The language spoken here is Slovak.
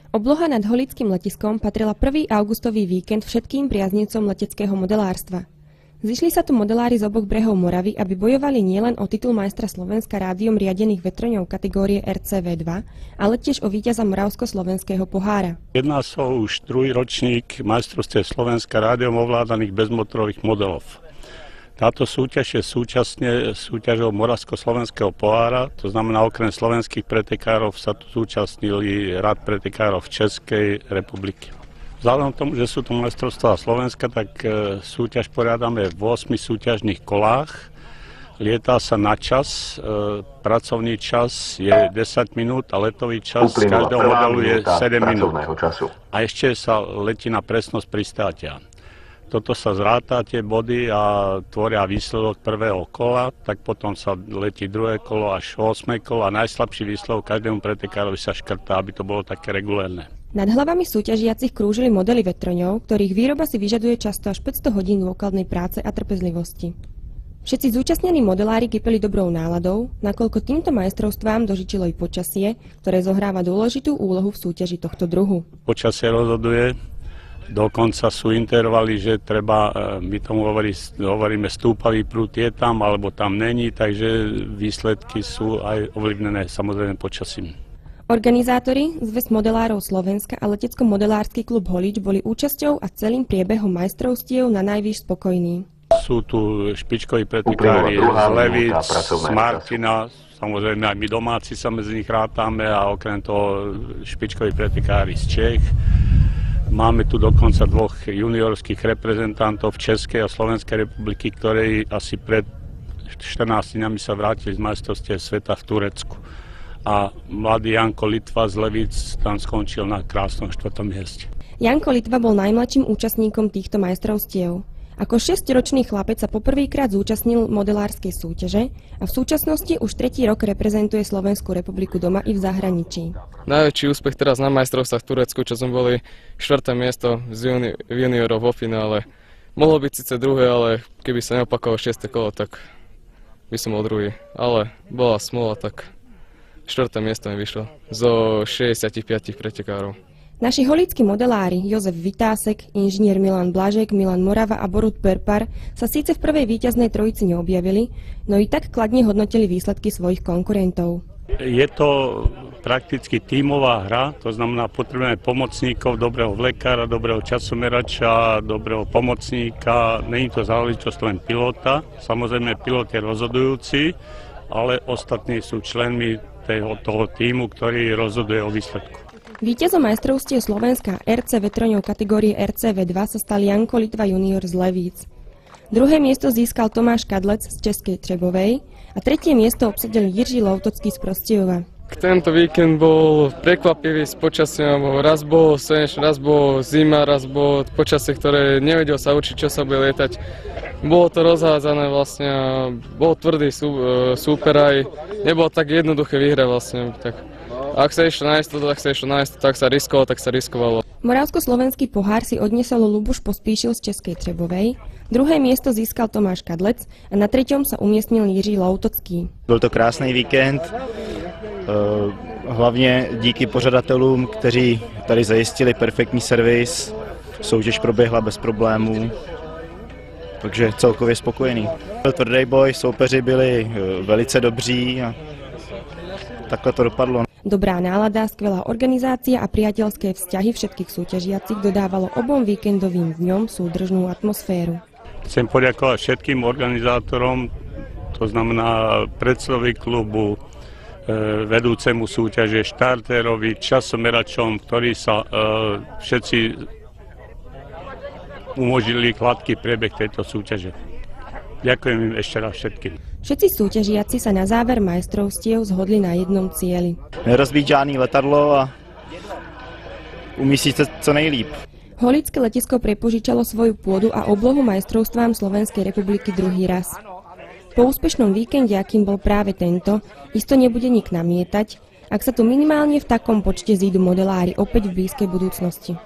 Obloha nad holickým letiskom patrila 1. augustový víkend všetkým priaznicom leteckého modelárstva. Zišli sa tu modelári z oboch brehov Moravy, aby bojovali nielen o titul majstra Slovenska rádiom riadených vetroňov kategórie RCV2, ale tiež o víťaza Moravsko-slovenského pohára. Jedná sa už druhý ročník majstrovstiev Slovenska rádiom ovládaných bezmotorových modelov. Táto súťaž je súčasne súťažou Moravsko-slovenského pohára, to znamená okrem slovenských pretekárov sa tu zúčastnili rad pretekárov Českej republiky. Vzhľadom k tomu, že sú to majstrovstvá Slovenska, tak súťaž poriadame v 8 súťažných kolách. Lietá sa na čas, pracovný čas je 10 minút a letový čas každého modelu je 7 minút. A ešte sa letí na presnosť pristátia. Toto sa zráta tie body a tvoria výsledok prvého kola, tak potom sa letí druhé kolo až 8. kolo a najslabší výsledok každému pretekárovi sa škrtá, aby to bolo také regulérne. Nad hlavami súťažiacich krúžili modely vetroňov, ktorých výroba si vyžaduje často až 500 hodín dôkladnej práce a trpezlivosti. Všetci zúčastnení modelári kypeli dobrou náladou, nakoľko týmto majstrovstvám dožičilo i počasie, ktoré zohráva dôležitú úlohu v súťaži tohto druhu. Počasie rozhoduje. Dokonca sú intervaly, že treba, my tomu hovoríme stúpavý prúd je tam, alebo tam není, takže výsledky sú aj ovlivnené samozrejme počasím. Organizátori, Zväz modelárov Slovenska a letecko-modelársky klub Holič boli účasťou a celým priebehom majstrovstiev na najvýš spokojní. Sú tu špičkoví pretekári z Levíc, z Martina, samozrejme aj my domáci sa medzi nich rátame a okrem toho špičkoví pretekári z Čech. Máme tu dokonca dvoch juniorských reprezentantov Českej a Slovenskej republiky, ktorí asi pred 14 dňami sa vrátili z majstrovstiev sveta v Turecku. A mladý Janko Litva z Levíc tam skončil na krásnom 4. mieste. Janko Litva bol najmladším účastníkom týchto majstrovstiev. Ako 6-ročný chlapec sa poprvýkrát zúčastnil modelárskej súťaže a v súčasnosti už 3. rok reprezentuje Slovenskú republiku doma i v zahraničí. Najväčší úspech teraz na majstrovstvách v Turecku, čo sme boli 4. miesto z juniorov vo finále. Mohlo byť síce druhé, ale keby sa neopakovalo 6. kolo, tak by som bol druhý. Ale bola smola, tak 4. miesto mi vyšlo zo 65 pretekárov. Naši holíckí modelári Jozef Vitásek, inžinier Milan Blažek, Milan Morava a Borut Perpar sa síce v prvej víťaznej trojici neobjavili, no i tak kladne hodnotili výsledky svojich konkurentov. Je to prakticky tímová hra, to znamená potrebujeme pomocníkov, dobrého vlekára, dobrého časomerača, dobrého pomocníka. Není to záležitosť len pilota, samozrejme pilot je rozhodujúci, ale ostatní sú členmi toho tímu, ktorý rozhoduje o výsledku. Víťazom majstrovstiev Slovenska RC vetroňov kategórie RCV2 sa stal Janko Litva junior z Levíc. Druhé miesto získal Tomáš Kadlec z Českej Třebovej a tretie miesto obsadil Jiří Loutocký z Prostějova. Tento víkend bol prekvapivý s počasím, raz bolo slnečné, raz bolo zima, raz bolo počasie, ktoré nevedel sa učiť, čo sa bude lietať. Bolo to rozhádzané vlastne, bol tvrdý súper aj, nebolo tak jednoduché vyhrať vlastne. Tak. Ak sa išlo na istotu, tak sa riskovalo. Moravsko-slovenský pohár si odniesol Lubuš Pospíšil z Českej Třebovej, druhé miesto získal Tomáš Kadlec a na treťom sa umiestnil Jiří Loutocký. Byl to krásný víkend, hlavně díky pořadatelům, kteří tady zajistili perfektní servis, soutěž proběhla bez problémů, takže celkově spokojený. Byl tvrdý boj, soupeři byli velice dobří a takhle to dopadlo. Dobrá nálada, skvelá organizácia a priateľské vzťahy všetkých súťažiacich dodávalo obom víkendovým dňom súdržnú atmosféru. Chcem poďakovať všetkým organizátorom, to znamená predsedovi klubu, vedúcemu súťaže, štartérovi, časomeračom, ktorí sa všetci umožnili hladký priebeh tejto súťaže. Ďakujem im ešte raz všetkým. Všetci súťažiaci sa na záver majstrovstiev zhodli na jednom cieli. Nerozbít žádný letadlo a umístit se co nejlíp. Holické letisko prepožičalo svoju pôdu a oblohu majstrovstvám Slovenskej republiky druhý raz. Po úspešnom víkende, akým bol práve tento, isto nebude nik namietať, ak sa tu minimálne v takom počte zídu modelári opäť v blízkej budúcnosti.